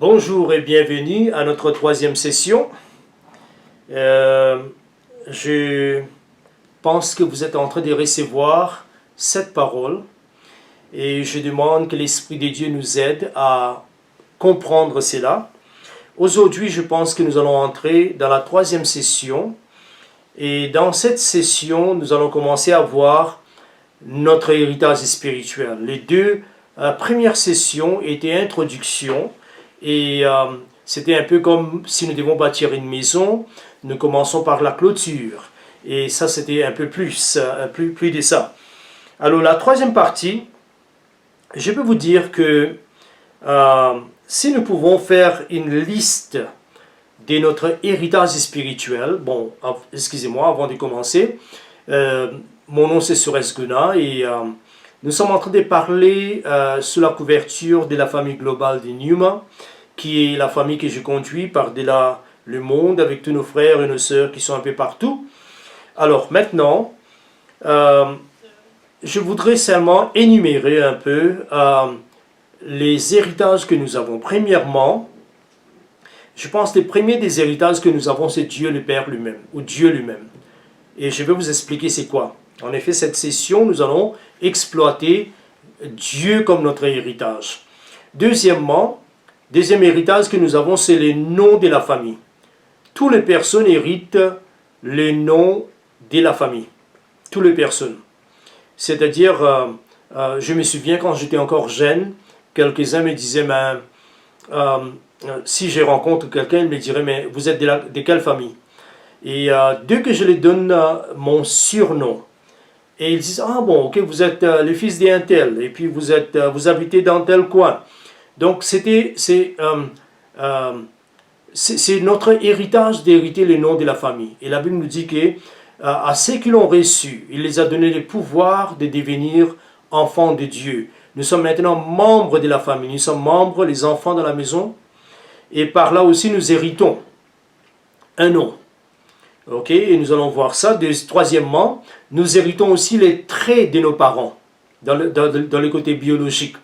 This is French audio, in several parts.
Bonjour et bienvenue à notre troisième session. Je pense que vous êtes en train de recevoir cette parole et je demande que l'Esprit de Dieu nous aide à comprendre cela. Aujourd'hui, je pense que nous allons entrer dans la troisième session et dans cette session, nous allons commencer à voir notre héritage spirituel. Les deux premières sessions étaient introduction. Et c'était un peu comme si nous devons bâtir une maison, nous commençons par la clôture. Et ça, c'était un peu plus de ça. Alors, la troisième partie, je peux vous dire que si nous pouvons faire une liste de notre héritage spirituel, bon, excusez-moi, avant de commencer, mon nom c'est Suresh Guna et nous sommes en train de parler sous la couverture de la famille globale de Numa, qui est la famille que je conduis par-delà le monde avec tous nos frères et nos sœurs qui sont un peu partout. Alors maintenant, je voudrais seulement énumérer un peu les héritages que nous avons. Premièrement, je pense que le premier des héritages que nous avons, c'est Dieu le Père lui-même, ou Dieu lui-même. Et je vais vous expliquer c'est quoi. En effet, cette session, nous allons exploiter Dieu comme notre héritage. Deuxième héritage que nous avons, c'est les noms de la famille. Toutes les personnes héritent les noms de la famille. Toutes les personnes. C'est-à-dire, je me souviens quand j'étais encore jeune, quelques-uns me disaient, si je rencontre quelqu'un, il me dirait, mais vous êtes de quelle famille? Et dès que je lui donne mon surnom, et ils disent, ah bon, ok, vous êtes le fils d'un tel, et puis vous habitez dans tel coin. Donc c'est notre héritage d'hériter les noms de la famille. Et la Bible nous dit que à ceux qui l'ont reçu, il les a donné le pouvoir de devenir enfants de Dieu. Nous sommes maintenant membres de la famille, nous sommes membres, les enfants de la maison, et par là aussi nous héritons un nom. Ok, et nous allons voir ça. Troisièmement, nous héritons aussi les traits de nos parents dans le côté biologique.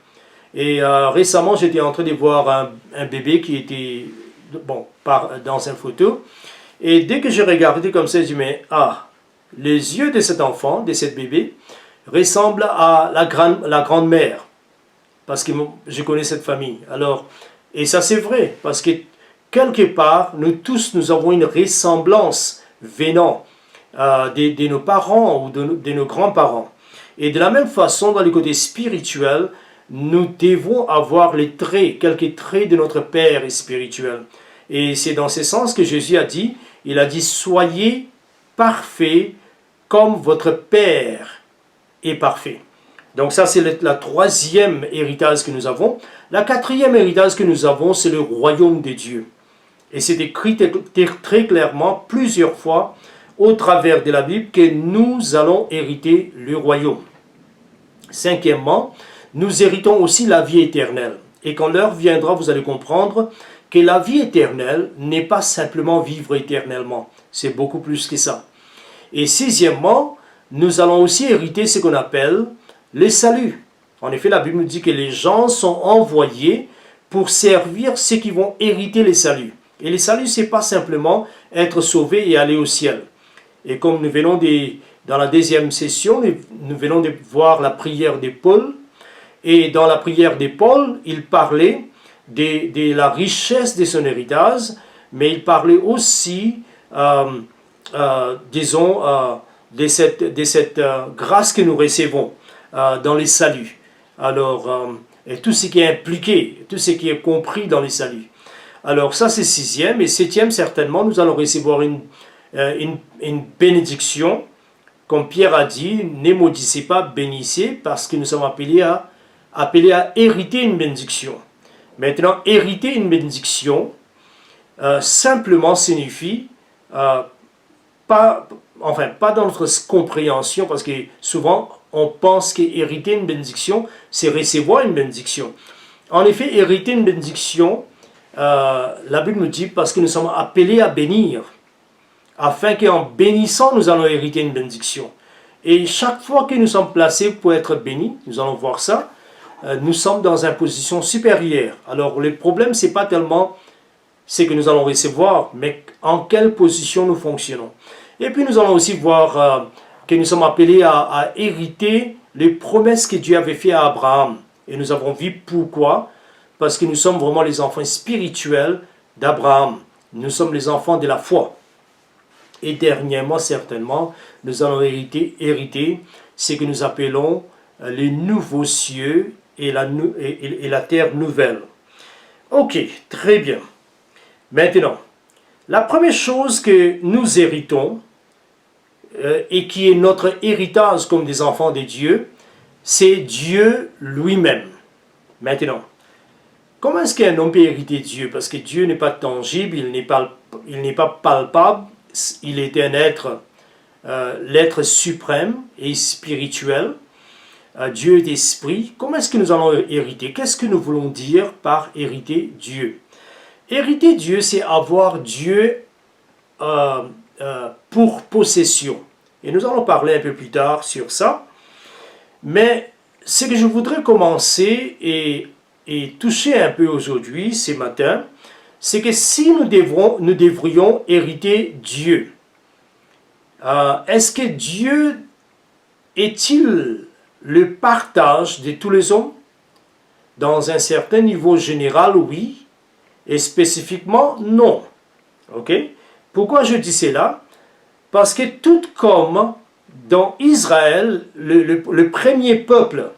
Et récemment, j'étais en train de voir un bébé qui était dans une photo. Et dès que j'ai regardé comme ça, je me dis, les yeux de cet enfant, de cet bébé, ressemblent à la grand-mère. Parce que je connais cette famille. Alors, et ça c'est vrai, parce que quelque part, nous tous, nous avons une ressemblance venant de nos parents ou de nos grands-parents. Et de la même façon, dans le côté spirituel, nous devons avoir quelques traits de notre Père spirituel. Et c'est dans ce sens que Jésus a dit, il a dit, soyez parfaits comme votre Père est parfait. Donc ça, c'est la troisième héritage que nous avons. La quatrième héritage que nous avons, c'est le royaume de Dieu. Et c'est écrit très clairement, plusieurs fois, au travers de la Bible, que nous allons hériter le royaume. Cinquièmement, nous héritons aussi la vie éternelle. Et quand l'heure viendra, vous allez comprendre que la vie éternelle n'est pas simplement vivre éternellement. C'est beaucoup plus que ça. Et sixièmement, nous allons aussi hériter ce qu'on appelle le salut. En effet, la Bible nous dit que les gens sont envoyés pour servir ceux qui vont hériter le salut. Et le salut, ce n'est pas simplement être sauvé et aller au ciel. Et comme nous venons dans la deuxième session, nous venons de voir la prière de Paul. Et dans la prière de Paul, il parlait de la richesse de son héritage, mais il parlait aussi, de cette grâce que nous recevons dans les saluts. Alors, et tout ce qui est impliqué, tout ce qui est compris dans les saluts. Alors ça c'est sixième, et septième certainement, nous allons recevoir une bénédiction, comme Pierre a dit, ne maudissez pas, bénissez, parce que nous sommes appelés à hériter une bénédiction. Maintenant, hériter une bénédiction, simplement signifie, pas dans notre compréhension, parce que souvent on pense qu'hériter une bénédiction, c'est recevoir une bénédiction. En effet, hériter une bénédiction, la Bible nous dit, parce que nous sommes appelés à bénir, afin qu'en bénissant, nous allons hériter une bénédiction. Et chaque fois que nous sommes placés pour être bénis, nous allons voir ça, nous sommes dans une position supérieure. Alors le problème, c'est pas tellement ce que nous allons recevoir, mais en quelle position nous fonctionnons. Et puis nous allons aussi voir que nous sommes appelés à hériter les promesses que Dieu avait faites à Abraham. Et nous avons vu pourquoi. Parce que nous sommes vraiment les enfants spirituels d'Abraham. Nous sommes les enfants de la foi. Et dernièrement, certainement, nous allons hériter ce que nous appelons les nouveaux cieux et la terre nouvelle. Ok, très bien. Maintenant, la première chose que nous héritons, et qui est notre héritage comme des enfants de Dieu, c'est Dieu lui-même. Maintenant, comment est-ce qu'un homme peut hériter Dieu? Parce que Dieu n'est pas tangible, il n'est pas palpable, il est un être, l'être suprême et spirituel. Dieu est esprit. Comment est-ce que nous allons hériter? Qu'est-ce que nous voulons dire par hériter Dieu? Hériter Dieu, c'est avoir Dieu pour possession. Et nous allons parler un peu plus tard sur ça. Mais ce que je voudrais commencer et toucher un peu aujourd'hui, ce matin, c'est que si nous devrions hériter Dieu, est-ce que Dieu est-il le partage de tous les hommes? Dans un certain niveau général, oui, et spécifiquement, non. Ok? Pourquoi je dis cela? Parce que tout comme dans Israël, le premier peuple,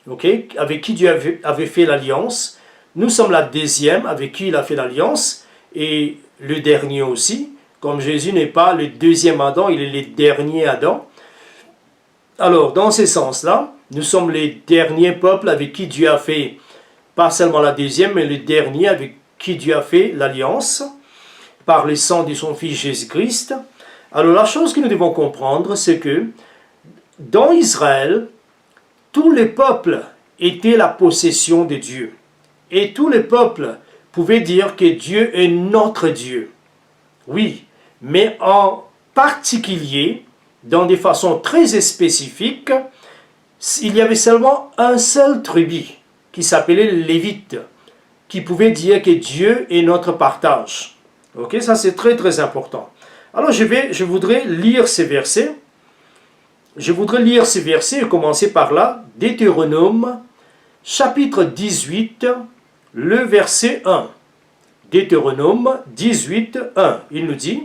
okay, avec qui Dieu avait fait l'alliance, nous sommes la deuxième avec qui il a fait l'alliance, et le dernier aussi. Comme Jésus n'est pas le deuxième Adam, il est le dernier Adam. Alors, dans ce sens-là, nous sommes les derniers peuples avec qui Dieu a fait, pas seulement la deuxième, mais le dernier avec qui Dieu a fait l'alliance, par le sang de son Fils Jésus-Christ. Alors, la chose que nous devons comprendre, c'est que dans Israël, tous les peuples étaient la possession de Dieu. Et tous les peuples pouvaient dire que Dieu est notre Dieu. Oui, mais en particulier, dans des façons très spécifiques, il y avait seulement un seul tribu qui s'appelait les Lévites, qui pouvait dire que Dieu est notre partage. Ok, ça c'est très très important. Alors je voudrais lire ces versets. Je voudrais lire ces versets et commencer par là. Deutéronome, chapitre 18, le verset 1. Deutéronome 18, 1. Il nous dit: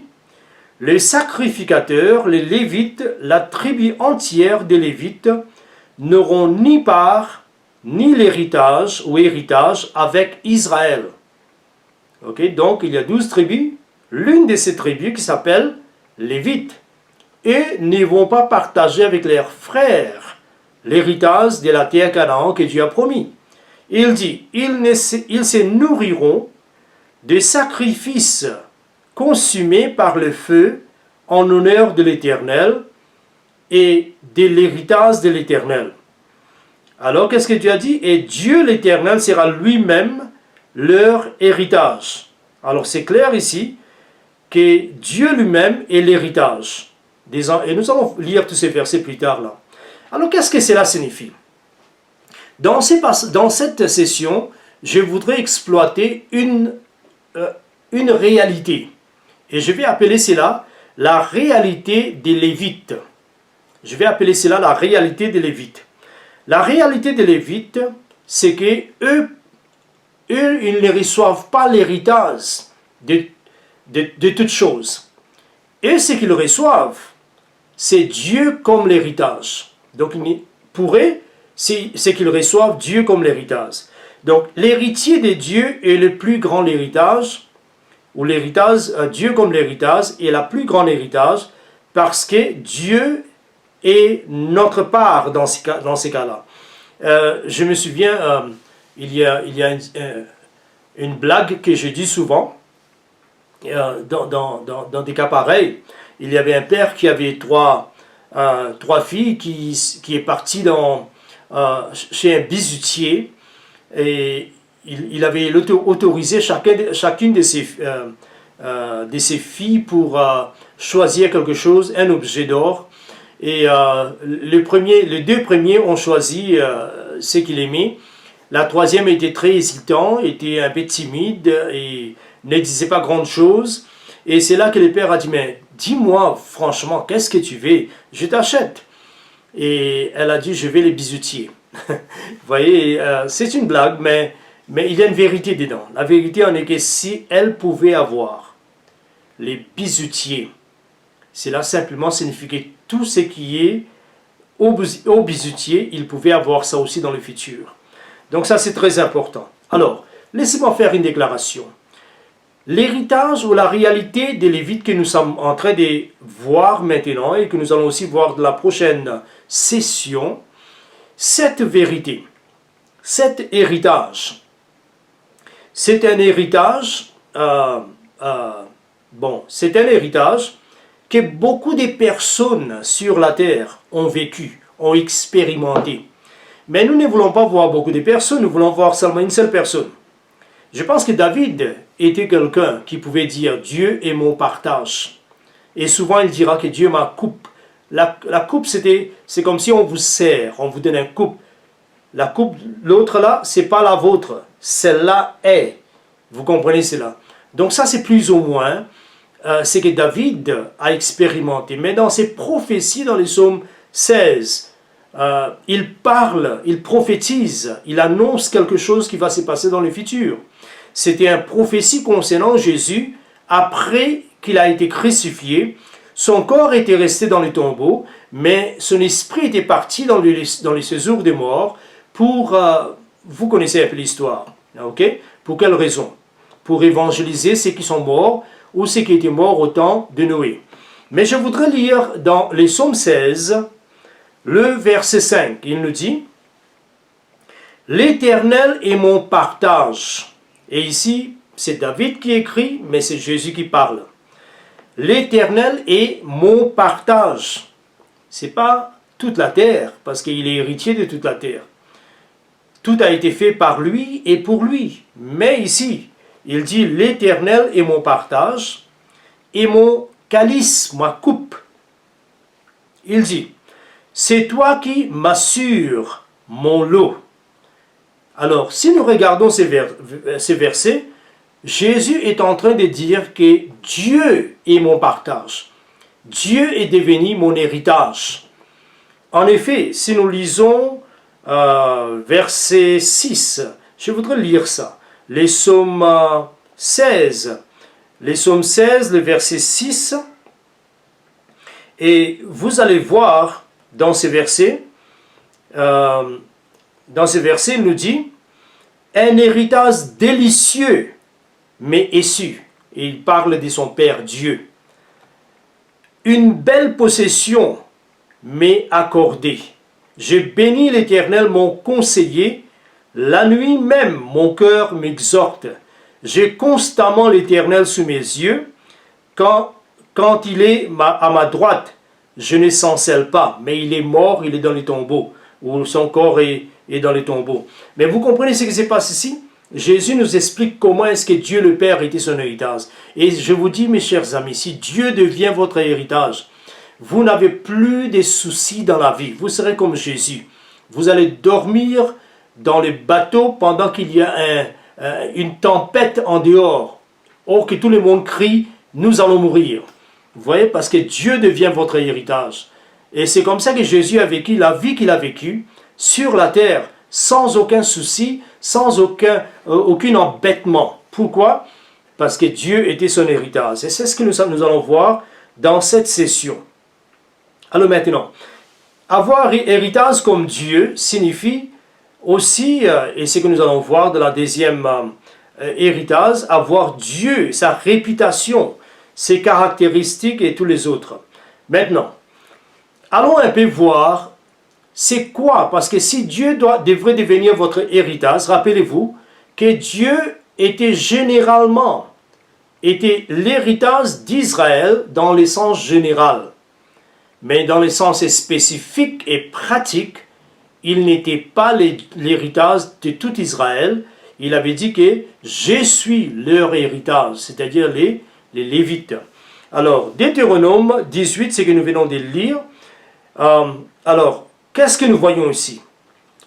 les sacrificateurs, les Lévites, la tribu entière des Lévites, n'auront ni part, ni l'héritage ou héritage avec Israël. Ok, donc il y a 12 tribus. L'une de ces tribus qui s'appelle Lévites. Et ne vont pas partager avec leurs frères l'héritage de la terre Canaan que Dieu a promis. Il dit, ils se nourriront des sacrifices consumés par le feu en honneur de l'Éternel et de l'héritage de l'Éternel. Alors, qu'est-ce que Dieu a dit? Et Dieu l'Éternel sera lui-même leur héritage. Alors, c'est clair ici que Dieu lui-même est l'héritage. Et nous allons lire tous ces versets plus tard là. Alors, qu'est-ce que cela signifie? Dans cette session, je voudrais exploiter une réalité. Et je vais appeler cela la réalité des Lévites. Je vais appeler cela la réalité des Lévites. La réalité des Lévites, c'est que eux, ils ne reçoivent pas l'héritage de toutes choses. Et ce qu'ils reçoivent, c'est Dieu comme l'héritage. Donc, pour eux, c'est qu'ils reçoivent Dieu comme l'héritage. Donc, l'héritier de Dieu est le plus grand héritage, ou l'héritage, Dieu comme l'héritage est la plus grande héritage, parce que Dieu est notre part dans ces cas-là. Je me souviens, il y a une blague que je dis souvent, dans des cas pareils. Il y avait un père qui avait trois filles qui est parti chez un bijoutier, et il avait autorisé chacune de ses filles pour choisir quelque chose, un objet d'or. Et les deux premiers ont choisi ce qu'il aimait. La troisième était très hésitant, était un peu timide et ne disait pas grand chose. Et c'est là que le père a dit, mais dis-moi franchement, qu'est-ce que tu veux? Je t'achète. Et elle a dit, je vais les bijoutier. Vous voyez, c'est une blague, mais il y a une vérité dedans. La vérité en est que si elle pouvait avoir les bijoutiers, cela simplement signifie que tout ce qui est au bijoutier, il pouvait avoir ça aussi dans le futur. Donc ça, c'est très important. Alors, laissez-moi faire une déclaration. L'héritage ou la réalité des Lévites que nous sommes en train de voir maintenant et que nous allons aussi voir de la prochaine session, cette vérité, cet héritage, c'est un héritage, c'est un héritage que beaucoup de personnes sur la terre ont vécu, ont expérimenté. Mais nous ne voulons pas voir beaucoup de personnes, nous voulons voir seulement une seule personne. Je pense que David était quelqu'un qui pouvait dire « Dieu est mon partage ». Et souvent il dira que Dieu m'a coupe. La coupe, c'est comme si on vous sert, on vous donne une coupe. La coupe, l'autre là, c'est pas la vôtre, celle-là est. Vous comprenez cela? Donc ça, c'est plus ou moins ce que David a expérimenté. Mais dans ses prophéties, dans les psaumes 16, il parle, il prophétise, il annonce quelque chose qui va se passer dans le futur. C'était une prophétie concernant Jésus après qu'il a été crucifié. Son corps était resté dans le tombeau, mais son esprit était parti dans les séjours des morts pour, vous connaissez un peu l'histoire, ok? Pour quelle raison? Pour évangéliser ceux qui sont morts ou ceux qui étaient morts au temps de Noé. Mais je voudrais lire dans les psaumes 16, le verset 5, il nous dit « L'Éternel est mon partage ». Et ici, c'est David qui écrit, mais c'est Jésus qui parle. « L'Éternel est mon partage ». Ce n'est pas toute la terre, parce qu'il est héritier de toute la terre. Tout a été fait par lui et pour lui. Mais ici, il dit « L'Éternel est mon partage et mon calice, ma coupe ». Il dit « C'est toi qui m'assures mon lot ». Alors, si nous regardons ces versets, Jésus est en train de dire que Dieu est mon partage. Dieu est devenu mon héritage. En effet, si nous lisons verset 6, je voudrais lire ça. Les psaumes 16, le verset 6, et vous allez voir dans ces versets, il nous dit « Un héritage délicieux mais essu ». Et il parle de son Père Dieu. « Une belle possession mais accordée. Je bénis l'Éternel mon conseiller. La nuit même mon cœur m'exhorte. J'ai constamment l'Éternel sous mes yeux. Quand il est à ma droite, je ne s'encelle pas. Mais il est mort, il est dans les tombeaux. Ou son corps est dans les tombeaux. Mais vous comprenez ce qui se passe ici? Jésus nous explique comment est-ce que Dieu le Père était son héritage. Et je vous dis, mes chers amis, si Dieu devient votre héritage, vous n'avez plus de soucis dans la vie. Vous serez comme Jésus. Vous allez dormir dans le bateau pendant qu'il y a une tempête en dehors. Or que tout le monde crie, nous allons mourir. Vous voyez, parce que Dieu devient votre héritage. Et c'est comme ça que Jésus a vécu la vie qu'il a vécue sur la terre, sans aucun souci, sans aucun embêtement. Pourquoi? Parce que Dieu était son héritage. Et c'est ce que nous allons voir dans cette session. Alors maintenant, avoir héritage comme Dieu signifie aussi, et c'est ce que nous allons voir dans la deuxième héritage, avoir Dieu, sa réputation, ses caractéristiques et tous les autres. Maintenant, allons un peu voir c'est quoi, parce que si Dieu devrait devenir votre héritage, rappelez-vous que Dieu était généralement l'héritage d'Israël dans le sens général. Mais dans le sens spécifique et pratique, il n'était pas l'héritage de tout Israël. Il avait dit que je suis leur héritage, c'est-à-dire les Lévites. Alors, Deutéronome 18, c'est ce que nous venons de lire. Alors, qu'est-ce que nous voyons ici?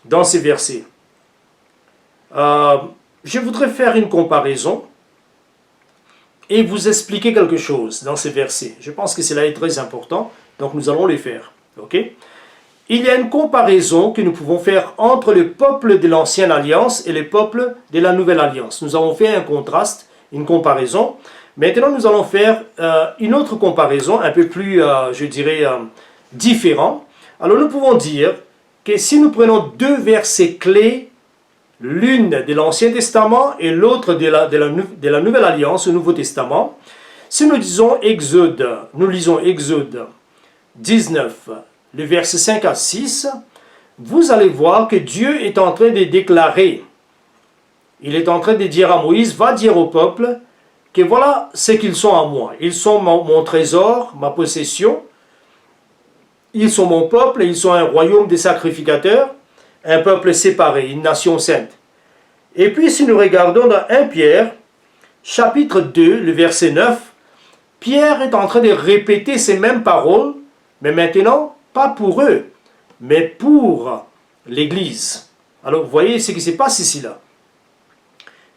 dans ces versets. Je voudrais faire une comparaison et vous expliquer quelque chose dans ces versets. Je pense que cela est très important, donc nous allons le faire. Ok? Il y a une comparaison que nous pouvons faire entre le peuple de l'Ancienne Alliance et le peuple de la Nouvelle Alliance. Nous avons fait un contraste, une comparaison. Maintenant, nous allons faire une autre comparaison, un peu plus, je dirais, différente. Alors, nous pouvons dire que si nous prenons deux versets clés, l'une de l'Ancien Testament et l'autre de la Nouvelle Alliance, au Nouveau Testament, si nous lisons Exode 19, le verset 5 à 6, vous allez voir que Dieu est en train de déclarer, il est en train de dire à Moïse, va dire au peuple, que voilà ce qu'ils sont à moi. Ils sont mon trésor, ma possession, ils sont mon peuple, ils sont un royaume de sacrificateurs, un peuple séparé, une nation sainte. Et puis si nous regardons dans 1 Pierre, chapitre 2, le verset 9, Pierre est en train de répéter ces mêmes paroles, mais maintenant, pas pour eux, mais pour l'Église. Alors vous voyez ce qui se passe ici là.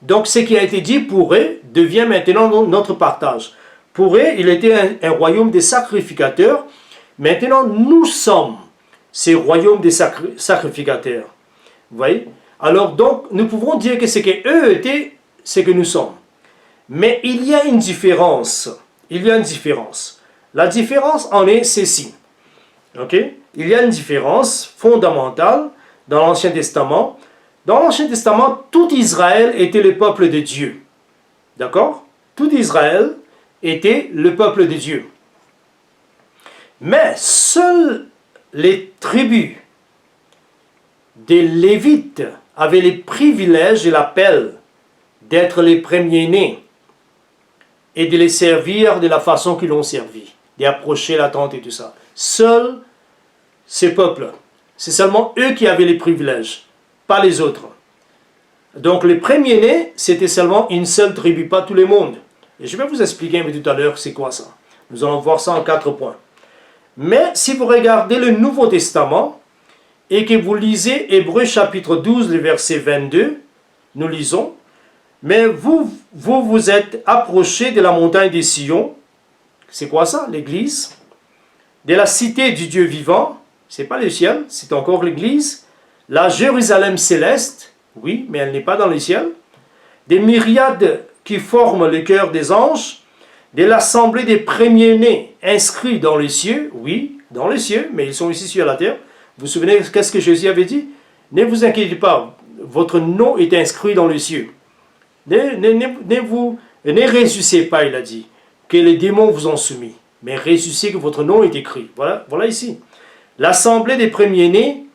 Donc ce qui a été dit pour eux devient maintenant notre partage. Pour eux, il était un royaume des sacrificateurs. Maintenant, nous sommes ces royaumes des sacrificateurs. Vous voyez? Alors donc, nous pouvons dire que ce qu'eux étaient, c'est que nous sommes. Mais il y a une différence. Il y a une différence. La différence en est ceci. Ok? Il y a une différence fondamentale dans l'Ancien Testament. Dans l'Ancien Testament, tout Israël était le peuple de Dieu. D'accord? Tout Israël était le peuple de Dieu. Mais seules les tribus des Lévites avaient les privilèges et l'appel d'être les premiers-nés et de les servir de la façon qu'ils l'ont servi, d'approcher la tente et tout ça. Seuls ces peuples, c'est seulement eux qui avaient les privilèges, pas les autres. Donc les premiers-nés, c'était seulement une seule tribu, pas tout le monde. Et je vais vous expliquer un peu tout à l'heure c'est quoi ça. Nous allons voir ça en 4 points. Mais si vous regardez le Nouveau Testament et que vous lisez Hébreux chapitre 12, le verset 22, nous lisons, « Mais vous êtes approchés de la montagne des Sion. » C'est quoi ça? L'Église. « De la cité du Dieu vivant. » Ce n'est pas le ciel, c'est encore l'Église. « La Jérusalem céleste. » Oui, mais elle n'est pas dans le ciel. « Des myriades qui forment le cœur des anges. » De l'assemblée des premiers-nés inscrits dans les cieux, oui, dans les cieux, mais ils sont ici sur la terre. Vous vous souvenez qu'est-ce que Jésus avait dit? Ne vous inquiétez pas, votre nom est inscrit dans les cieux. Ne ressuscitez pas, il a dit, que les démons vous ont soumis, mais ressuscitez que votre nom est écrit. Voilà ici. L'assemblée des premiers-nés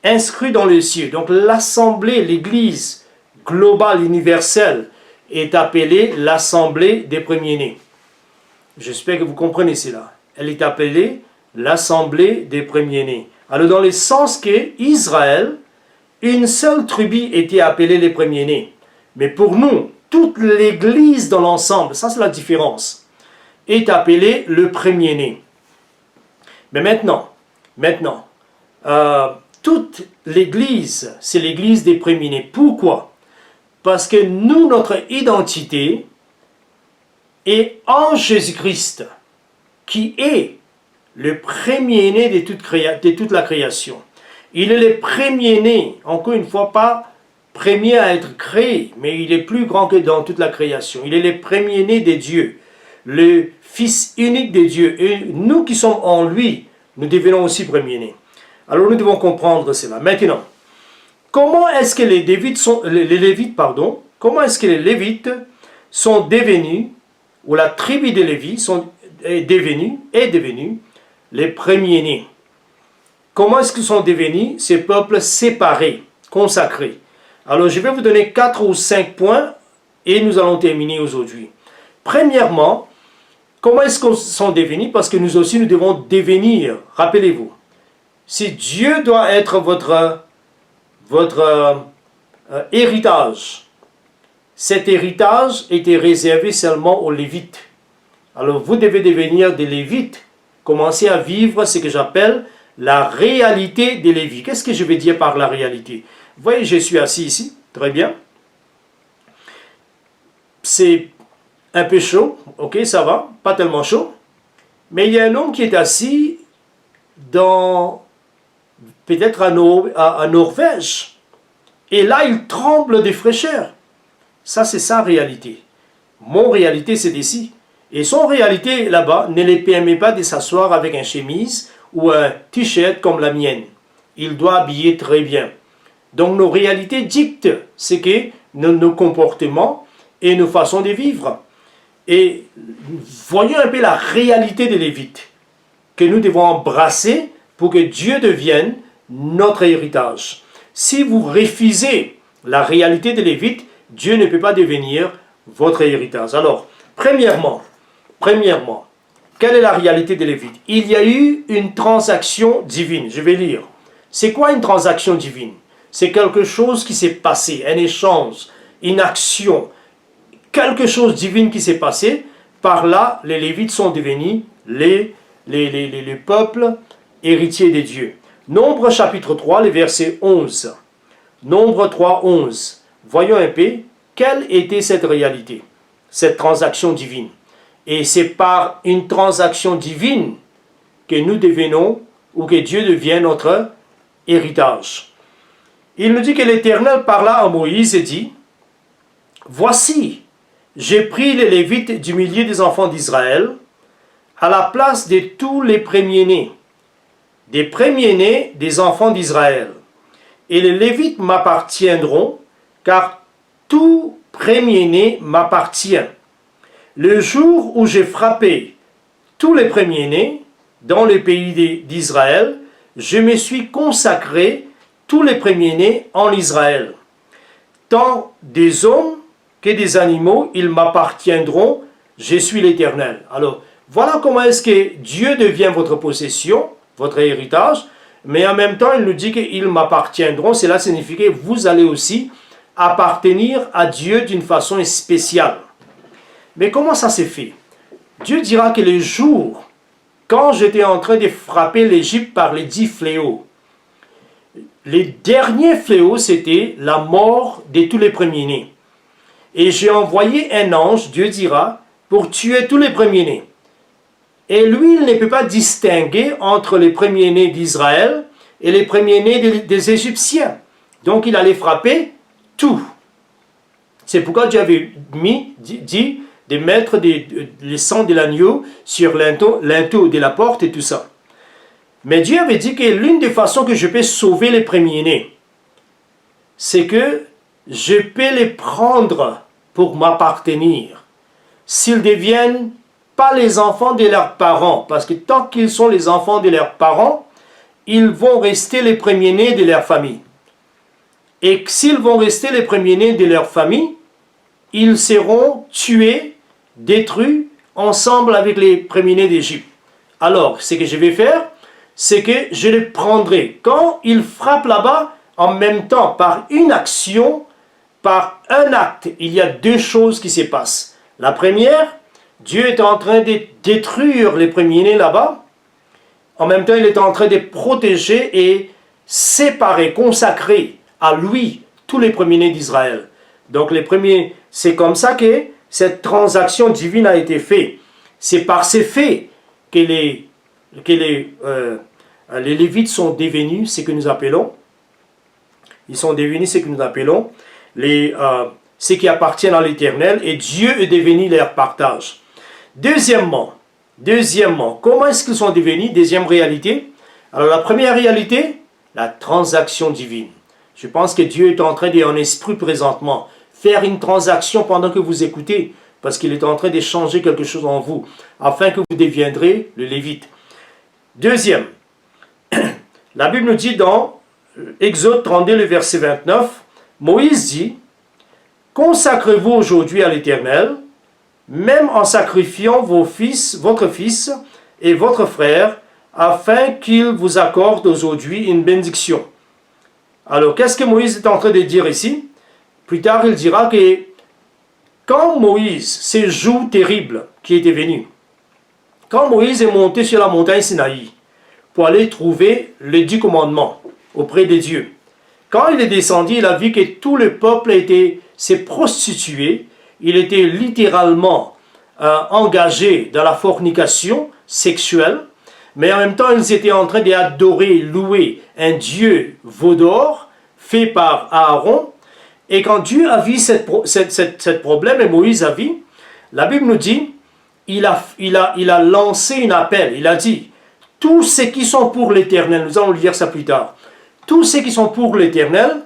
inscrits dans les cieux. Donc l'assemblée, l'église globale, universelle, est appelée l'assemblée des premiers-nés. J'espère que vous comprenez cela. Elle est appelée l'assemblée des premiers-nés. Alors dans le sens que Israël, une seule tribu était appelée les premiers-nés. Mais pour nous, toute l'église dans l'ensemble, ça c'est la différence, est appelée le premier-né. Mais maintenant, toute l'église, c'est l'église des premiers-nés. Pourquoi? Parce que nous, notre identité, et en Jésus-Christ, qui est le premier-né de toute la création. Il est le premier-né, encore une fois, pas premier à être créé, mais il est plus grand que dans toute la création. Il est le premier-né de Dieu, le Fils unique de Dieu. Et nous qui sommes en lui, nous devenons aussi premiers-nés. Alors nous devons comprendre cela. Maintenant, comment est-ce que les Lévites sont devenus, où la tribu de Lévi est devenue les premiers-nés. Comment est-ce qu'ils sont devenus ces peuples séparés, consacrés? Alors je vais vous donner 4 ou 5 points et nous allons terminer aujourd'hui. Premièrement, comment est-ce qu'ils sont devenus? Parce que nous aussi nous devons devenir, rappelez-vous. Si Dieu doit être votre héritage, cet héritage était réservé seulement aux Lévites. Alors vous devez devenir des Lévites, commencer à vivre ce que j'appelle la réalité des Lévites. Qu'est-ce que je veux dire par la réalité? Vous voyez, je suis assis ici, très bien. C'est un peu chaud, ok, ça va, pas tellement chaud. Mais il y a un homme qui est assis dans, peut-être à Norvège. Et là, il tremble de fraîcheur. Ça, c'est sa réalité. Mon réalité, c'est d'ici. Et son réalité, là-bas, ne lui permet pas de s'asseoir avec un chemise ou un t-shirt comme la mienne. Il doit habiller très bien. Donc, nos réalités dictent ce que nos comportements et nos façons de vivre. Et voyons un peu la réalité des Lévites que nous devons embrasser pour que Dieu devienne notre héritage. Si vous refusez la réalité des Lévites, Dieu ne peut pas devenir votre héritage. Alors, premièrement, quelle est la réalité des Lévites? Il y a eu une transaction divine. Je vais lire. C'est quoi une transaction divine? C'est quelque chose qui s'est passé, un échange, une action, quelque chose de divin qui s'est passé. Par là, les Lévites sont devenus les peuples héritiers de Dieu. Nombre chapitre 3, le verset 11. Nombre 3, 11. Voyons un peu quelle était cette réalité, cette transaction divine. Et c'est par une transaction divine que nous devenons, ou que Dieu devient notre héritage. Il nous dit que l'Éternel parla à Moïse et dit, « Voici, j'ai pris les Lévites du milieu des enfants d'Israël, à la place de tous les premiers-nés, des enfants d'Israël. Et les Lévites m'appartiendront, car tout premier-né m'appartient. Le jour où j'ai frappé tous les premiers-nés dans le pays d'Israël, je me suis consacré tous les premiers-nés en Israël. Tant des hommes que des animaux, ils m'appartiendront, je suis l'Éternel. » Alors, voilà comment est-ce que Dieu devient votre possession, votre héritage, mais en même temps, il nous dit qu'ils m'appartiendront. Cela signifie que vous allez aussi appartenir à Dieu d'une façon spéciale. Mais comment ça s'est fait? Dieu dira que le jour, quand j'étais en train de frapper l'Égypte par les 10 fléaux, les derniers fléaux, c'était la mort de tous les premiers-nés. Et j'ai envoyé un ange, Dieu dira, pour tuer tous les premiers-nés. Et lui, il ne peut pas distinguer entre les premiers-nés d'Israël et les premiers-nés des Égyptiens. Donc, il allait frapper tout. C'est pourquoi Dieu avait dit de mettre le sang de l'agneau sur l'inteau de la porte et tout ça. Mais Dieu avait dit que l'une des façons que je peux sauver les premiers-nés, c'est que je peux les prendre pour m'appartenir. S'ils deviennent pas les enfants de leurs parents, parce que tant qu'ils sont les enfants de leurs parents, ils vont rester les premiers-nés de leur famille. Et s'ils vont rester les premiers-nés de leur famille, ils seront tués, détruits, ensemble avec les premiers-nés d'Égypte. Alors, ce que je vais faire, c'est que je les prendrai. Quand ils frappent là-bas, en même temps, par une action, par un acte, il y a deux choses qui se passent. La première, Dieu est en train de détruire les premiers-nés là-bas. En même temps, il est en train de protéger et séparer, consacrer à lui tous les premiers-nés d'Israël. Donc les premiers, c'est comme ça que cette transaction divine a été faite. C'est par ces faits que les Lévites sont devenus ce que nous appelons, ceux qui appartiennent à l'Éternel, et Dieu est devenu leur partage. Deuxièmement, comment est-ce qu'ils sont devenus? Deuxième réalité. Alors la première réalité, la transaction divine. Je pense que Dieu est en train en esprit présentement, faire une transaction pendant que vous écoutez, parce qu'il est en train de changer quelque chose en vous, afin que vous deviendrez le Lévite. Deuxième, la Bible nous dit dans Exode 32, le verset 29, Moïse dit, « Consacrez-vous aujourd'hui à l'Éternel, même en sacrifiant votre fils et votre frère, afin qu'il vous accorde aujourd'hui une bénédiction. » Alors, qu'est-ce que Moïse est en train de dire ici? Plus tard, il dira que quand Moïse, ces jours terribles qui étaient venus, quand Moïse est monté sur la montagne Sinaï pour aller trouver les 10 commandements auprès de Dieu. Quand il est descendu, il a vu que tout le peuple s'est prostitué. Il était littéralement engagé dans la fornication sexuelle, mais en même temps, ils étaient en train d'adorer, louer un dieu veau d'or fait par Aaron. Et quand Dieu a vu ce problème, et Moïse a vu, la Bible nous dit, il a lancé un appel. Il a dit, tous ceux qui sont pour l'Éternel, nous allons lire ça plus tard, tous ceux qui sont pour l'Éternel,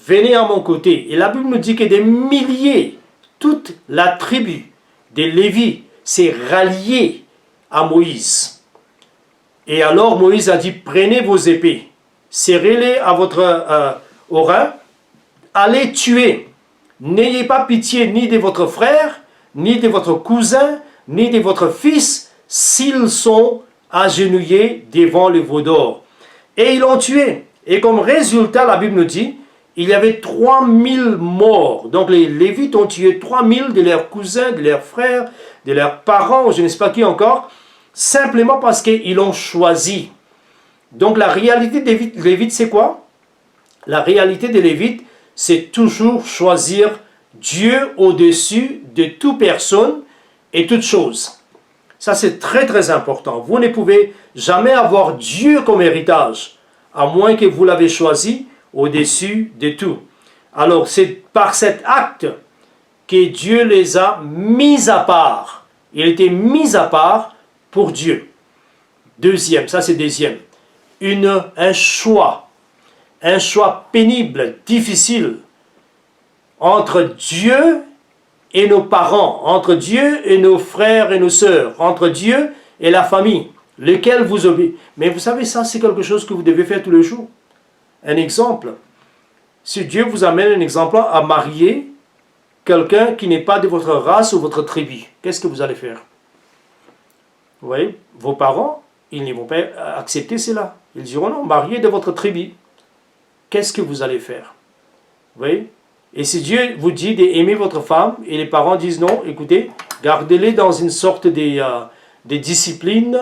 venez à mon côté. Et la Bible nous dit que des milliers, toute la tribu des Lévites s'est ralliée à Moïse. Et alors Moïse a dit, prenez vos épées, serrez-les à votre oreille, allez tuer. N'ayez pas pitié ni de votre frère, ni de votre cousin, ni de votre fils, s'ils sont agenouillés devant le veau d'or. Et ils l'ont tué. Et comme résultat, la Bible nous dit, il y avait 3000 morts. Donc les Lévites ont tué 3000 de leurs cousins, de leurs frères, de leurs parents, je ne sais pas qui encore, simplement parce qu'ils l'ont choisi. Donc la réalité des Lévites, c'est quoi? La réalité des Lévites, c'est toujours choisir Dieu au-dessus de toute personne et toute chose. Ça, c'est très très important. Vous ne pouvez jamais avoir Dieu comme héritage, à moins que vous l'avez choisi au-dessus de tout. Alors, c'est par cet acte que Dieu les a mis à part. Il était mis à part pour Dieu. Deuxième, ça c'est deuxième. Un choix pénible, difficile, entre Dieu et nos parents, entre Dieu et nos frères et nos sœurs, entre Dieu et la famille, lequel vous obéissez. Mais vous savez, ça c'est quelque chose que vous devez faire tous les jours. Un exemple, si Dieu vous amène un exemple à marier quelqu'un qui n'est pas de votre race ou votre tribu, qu'est-ce que vous allez faire? Vous voyez, vos parents, ils ne vont pas accepter cela. Ils diront non, mariez de votre tribu. Qu'est-ce que vous allez faire? Vous voyez? Et si Dieu vous dit d'aimer votre femme, et les parents disent non, écoutez, gardez-les dans une sorte de discipline,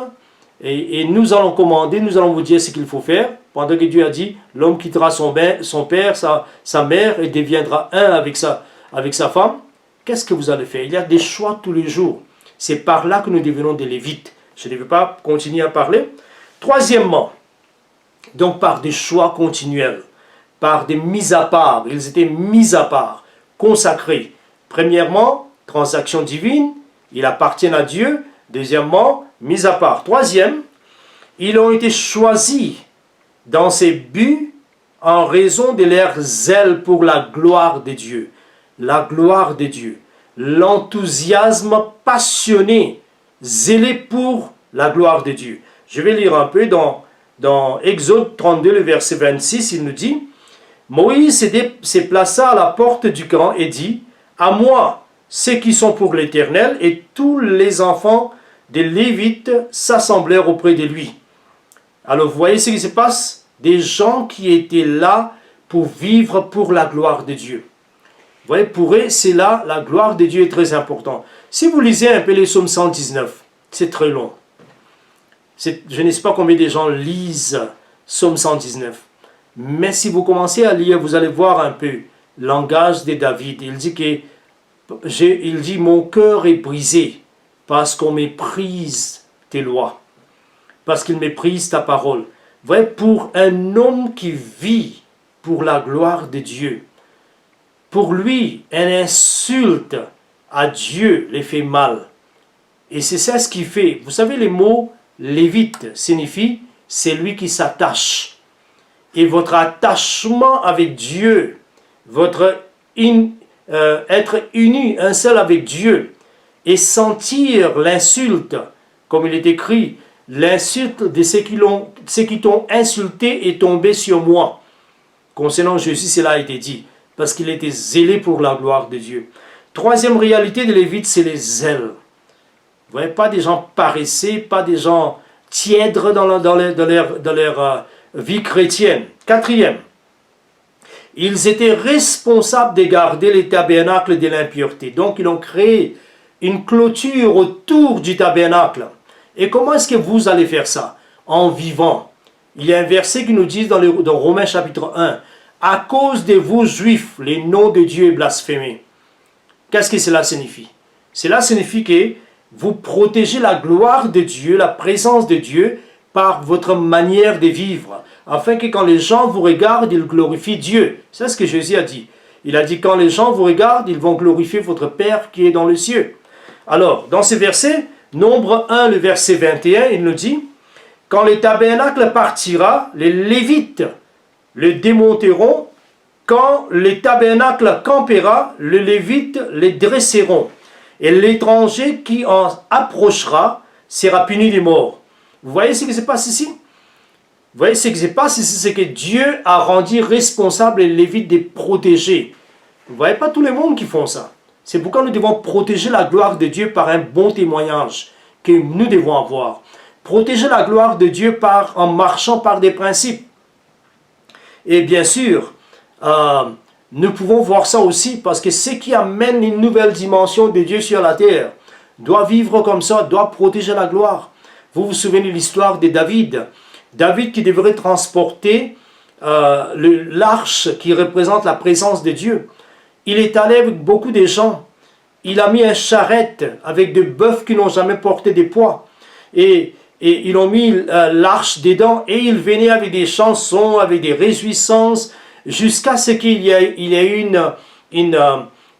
et nous allons commander, nous allons vous dire ce qu'il faut faire, pendant que Dieu a dit, l'homme quittera son père, sa mère, et deviendra un avec sa femme. Qu'est-ce que vous allez faire? Il y a des choix tous les jours. C'est par là que nous devenons des Lévites. Je ne vais pas continuer à parler. Troisièmement, donc par des choix continuels, par des mises à part. Ils étaient mis à part, consacrés. Premièrement, transaction divine, ils appartiennent à Dieu. Deuxièmement, mis à part. Troisième, ils ont été choisis dans ces buts en raison de leur zèle pour la gloire de Dieu. La gloire de Dieu. L'enthousiasme passionné, zélé pour la gloire de Dieu. Je vais lire un peu dans Exode 32, le verset 26, il nous dit, Moïse se plaça à la porte du camp et dit, à moi, ceux qui sont pour l'Éternel, et tous les enfants des Lévites s'assemblèrent auprès de lui. Alors vous voyez ce qui se passe? Des gens qui étaient là pour vivre pour la gloire de Dieu. Vous voyez, pour eux, c'est là, la gloire de Dieu est très importante. Si vous lisez un peu les psaumes 119, c'est très long. Je ne sais pas combien de gens lisent psaume 119. Mais si vous commencez à lire, vous allez voir un peu le langage de David. Il dit, mon cœur est brisé parce qu'on méprise tes lois, parce qu'il méprise ta parole. Vous voyez, pour un homme qui vit pour la gloire de Dieu, pour lui, une insulte à Dieu les fait mal. Et c'est ça ce qu'il fait. Vous savez, les mots lévite signifie celui qui s'attache. Et votre attachement avec Dieu, votre être uni, un seul avec Dieu, et sentir l'insulte, comme il est écrit, l'insulte de ceux qui t'ont insulté est tombé sur moi. Concernant Jésus, cela a été dit, parce qu'il était zélé pour la gloire de Dieu. Troisième réalité des Lévites, c'est les zèles. Vous voyez, pas des gens paresseux, pas des gens tièdes dans leur vie chrétienne. Quatrième, ils étaient responsables de garder les tabernacles de l'impureté. Donc, ils ont créé une clôture autour du tabernacle. Et comment est-ce que vous allez faire ça? en vivant. Il y a un verset qui nous dit dans Romains chapitre 1, à cause de vous juifs, le nom de Dieu est blasphémé. Qu'est-ce que cela signifie? Cela signifie que vous protégez la gloire de Dieu, la présence de Dieu, par votre manière de vivre, afin que quand les gens vous regardent, ils glorifient Dieu. C'est ce que Jésus a dit. Il a dit, quand les gens vous regardent, ils vont glorifier votre Père qui est dans les cieux. Alors, dans ce verset, Nombre 1, le verset 21, il nous dit, quand le tabernacle partira, les Lévites le démonteront. Quand le tabernacle campera, les Lévites les dresseront. Et l'étranger qui en approchera sera puni de mort. Vous voyez ce qui se passe ici? Vous voyez ce qui se passe ici, c'est que Dieu a rendu responsable les Lévites de protéger. Vous ne voyez pas tout le monde qui font ça. C'est pourquoi nous devons protéger la gloire de Dieu par un bon témoignage que nous devons avoir. Protéger la gloire de Dieu en marchant par des principes. Et bien sûr, nous pouvons voir ça aussi parce que ce qui amène une nouvelle dimension de Dieu sur la terre doit vivre comme ça, doit protéger la gloire. Vous vous souvenez de l'histoire de David. David qui devrait transporter l'arche qui représente la présence de Dieu. Il est allé avec beaucoup de gens. Il a mis une charrette avec des bœufs qui n'ont jamais porté de poids. Et ils ont mis l'arche dedans et il venait avec des chansons, avec des réjouissances, jusqu'à ce qu'il y ait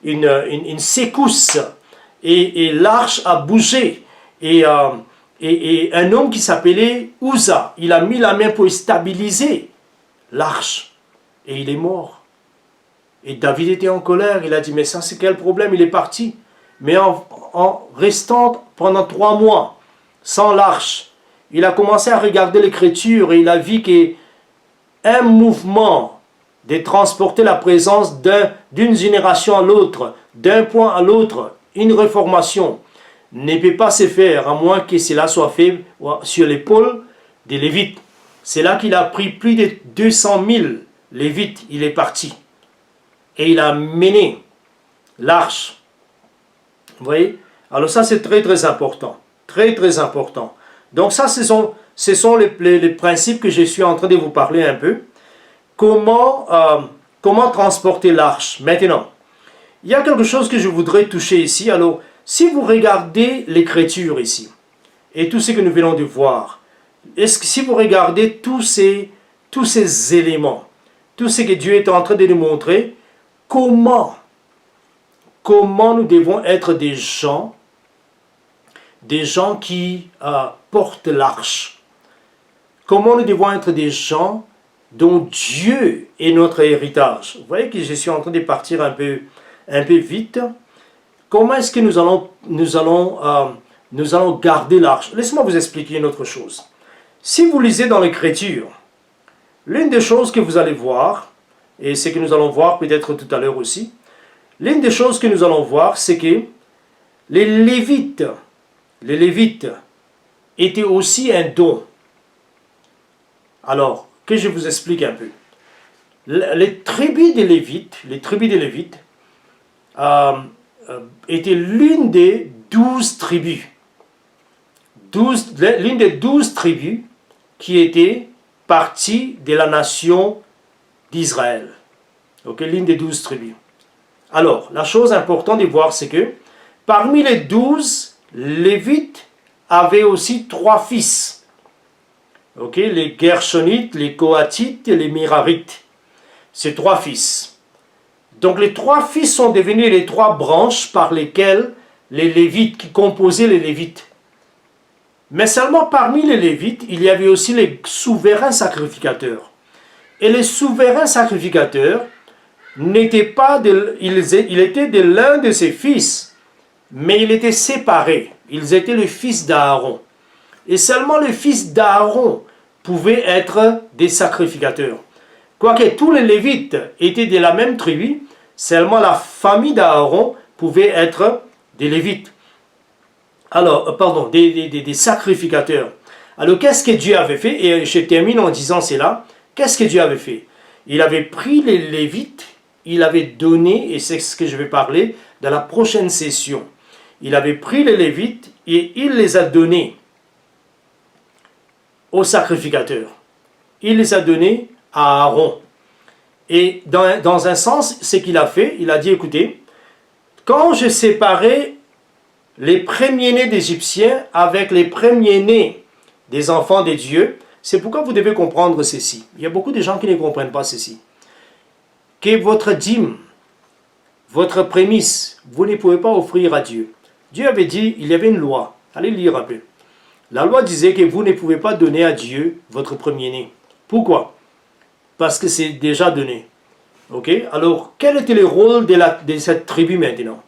une secousse. Et l'arche a bougé. Et un homme qui s'appelait Uza, il a mis la main pour stabiliser l'arche. Et il est mort. Et David était en colère, il a dit, mais ça c'est quel problème, il est parti. Mais en restant pendant 3 mois, sans l'arche, il a commencé à regarder l'écriture et il a vu qu'un mouvement de transporter la présence d'une génération à l'autre, d'un point à l'autre, une réformation, ne peut pas se faire à moins que cela soit fait sur l'épaule des Lévites. C'est là qu'il a pris plus de 200 000 Lévites, il est parti. Et il a mené l'arche. Vous voyez? Alors ça c'est très très important. Très très important. Donc ça ce sont les principes que je suis en train de vous parler un peu. Comment transporter l'arche? Maintenant, il y a quelque chose que je voudrais toucher ici. Alors, si vous regardez l'écriture ici, et tout ce que nous venons de voir, si vous regardez tous ces éléments, tout ce que Dieu est en train de nous montrer, comment nous devons être des gens qui portent l'arche. Comment nous devons être des gens dont Dieu est notre héritage. Vous voyez que je suis en train de partir un peu vite. Comment est-ce que nous allons garder l'arche? Laissez-moi vous expliquer une autre chose. Si vous lisez dans l'Écriture, l'une des choses que vous allez voir, et c'est que nous allons voir peut-être tout à l'heure aussi, l'une des choses que nous allons voir, c'est que les Lévites étaient aussi un don. Alors, que je vous explique un peu. Les tribus des Lévites étaient l'une des 12 tribus. L'une des 12 tribus qui étaient parties de la nation d'Israël. Okay, l'une des 12 tribus. Alors, la chose importante de voir, c'est que parmi les 12, Lévites avaient aussi 3 fils. Okay, les Gershonites, les Kohathites et les Mirarites. Ces 3 fils. Donc les 3 fils sont devenus les 3 branches par lesquelles les Lévites, qui composaient les Lévites. Mais seulement parmi les Lévites, il y avait aussi les souverains sacrificateurs. Et les souverains sacrificateurs n'étaient pas il était de l'un de ses fils, mais il était séparé. Ils étaient le fils d'Aaron. Et seulement les fils d'Aaron pouvaient être des sacrificateurs. Quoique tous les Lévites étaient de la même tribu, seulement la famille d'Aaron pouvait être des Lévites. Alors, pardon, des sacrificateurs. Alors, qu'est-ce que Dieu avait fait? Et je termine en disant cela. Qu'est-ce que Dieu avait fait? Il avait pris les Lévites, il avait donné, et c'est ce que je vais parler dans la prochaine session. Il avait pris les Lévites et il les a donnés aux sacrificateurs. Il les a donnés à Aaron. Et dans un sens, ce qu'il a fait, il a dit, écoutez, quand je séparais les premiers-nés d'Égyptiens avec les premiers-nés des enfants des dieux, c'est pourquoi vous devez comprendre ceci. Il y a beaucoup de gens qui ne comprennent pas ceci. Que votre dîme, votre prémisse, vous ne pouvez pas offrir à Dieu. Dieu avait dit, il y avait une loi. Allez lire un peu. La loi disait que vous ne pouvez pas donner à Dieu votre premier-né. Pourquoi? Parce que c'est déjà donné. Ok? Alors, quel était le rôle de cette tribu maintenant?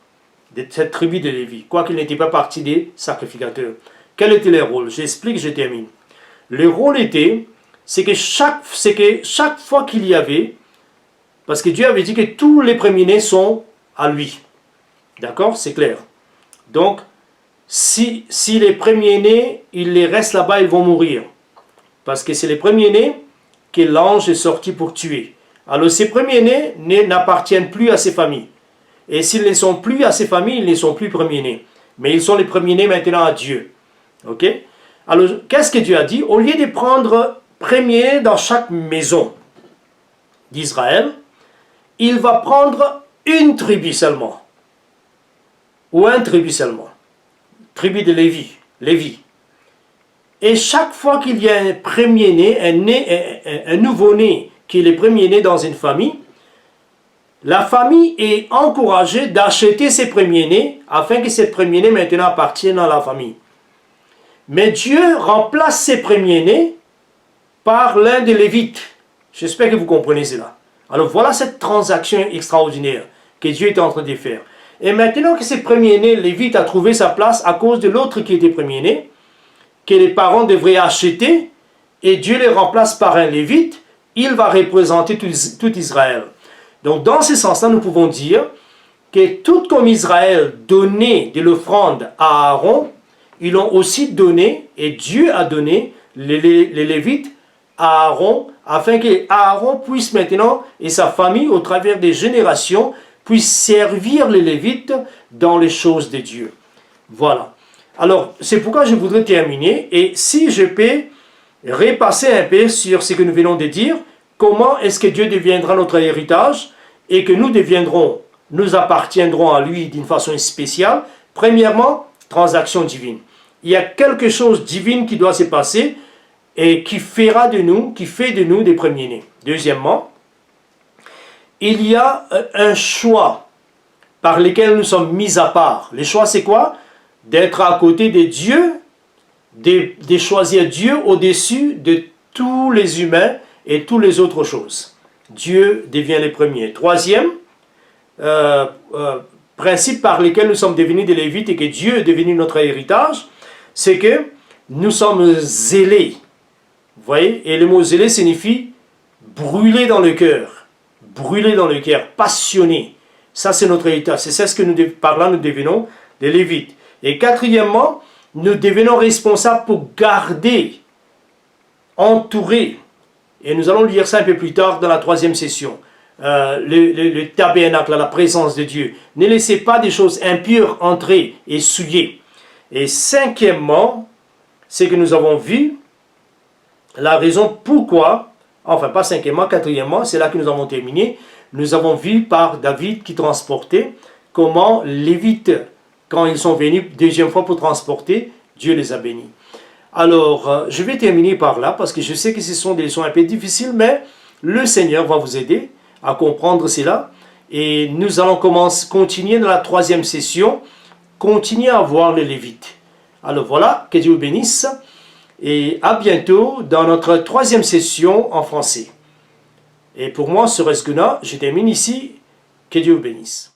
De cette tribu de Lévi, quoiqu'il n'était pas partie des sacrificateurs. Quel était le rôle? J'explique, je termine. Le rôle était, c'est que chaque fois qu'il y avait, parce que Dieu avait dit que tous les premiers-nés sont à lui. D'accord? C'est clair. Donc, si les premiers-nés, ils les restent là-bas, ils vont mourir. Parce que c'est les premiers-nés que l'ange est sorti pour tuer. Alors, ces premiers-nés n'appartiennent plus à ces familles. Et s'ils ne sont plus à ces familles, ils ne sont plus premiers-nés. Mais ils sont les premiers-nés maintenant à Dieu. Ok? Alors, qu'est-ce que Dieu a dit? Au lieu de prendre premier dans chaque maison d'Israël, il va prendre une tribu seulement. Ou un tribu seulement. Tribu de Lévi. Et chaque fois qu'il y a un premier-né, un nouveau-né qui est le premier-né dans une famille, la famille est encouragée d'acheter ses premiers-nés afin que ces premiers-nés maintenant appartiennent à la famille. Mais Dieu remplace ces premiers-nés par l'un des Lévites. J'espère que vous comprenez cela. Alors voilà cette transaction extraordinaire que Dieu est en train de faire. Et maintenant que ces premiers-nés, Lévite a trouvé sa place à cause de l'autre qui était premier-né, que les parents devraient acheter, et Dieu les remplace par un Lévite, il va représenter tout Israël. Donc dans ce sens-là, nous pouvons dire que tout comme Israël donnait de l'offrande à Aaron, ils l'ont aussi donné, et Dieu a donné les Lévites à Aaron, afin que Aaron puisse maintenant, et sa famille, au travers des générations, puisse servir les Lévites dans les choses de Dieu. Voilà. Alors, c'est pourquoi je voudrais terminer, et si je peux repasser un peu sur ce que nous venons de dire, comment est-ce que Dieu deviendra notre héritage, et que nous appartiendrons à lui d'une façon spéciale. Premièrement, transaction divine. Il y a quelque chose de divin qui doit se passer, et qui fait de nous des premiers-nés. Deuxièmement, il y a un choix par lequel nous sommes mis à part. Le choix, c'est quoi? D'être à côté de Dieu, de choisir Dieu au-dessus de tous les humains et toutes les autres choses. Dieu devient le premier. Troisième principe par lequel nous sommes devenus des Lévites et que Dieu est devenu notre héritage, c'est que nous sommes zélés. Vous voyez? Et le mot zélé signifie brûler dans le cœur. Brûler dans le cœur, passionné. Ça, c'est notre héritage. C'est ce que par là, nous devenons des Lévites. Et quatrièmement, nous devenons responsables pour garder, entourer. Et nous allons lire ça un peu plus tard dans la troisième session. Le tabernacle, la présence de Dieu. Ne laissez pas des choses impures entrer et souiller. Et cinquièmement, c'est que nous avons vu la raison pourquoi, enfin pas cinquièmement, quatrièmement, c'est là que nous avons terminé. Nous avons vu par David qui transportait comment les Lévites, quand ils sont venus deuxième fois pour transporter, Dieu les a bénis. Alors, je vais terminer par là parce que je sais que ce sont des leçons un peu difficiles, mais le Seigneur va vous aider à comprendre cela. Et nous allons continuer dans la troisième session, continuer à voir les Lévites. Alors voilà, que Dieu vous bénisse. Et à bientôt dans notre troisième session en français. Et pour moi, ce Resguna, je termine ici. Que Dieu vous bénisse.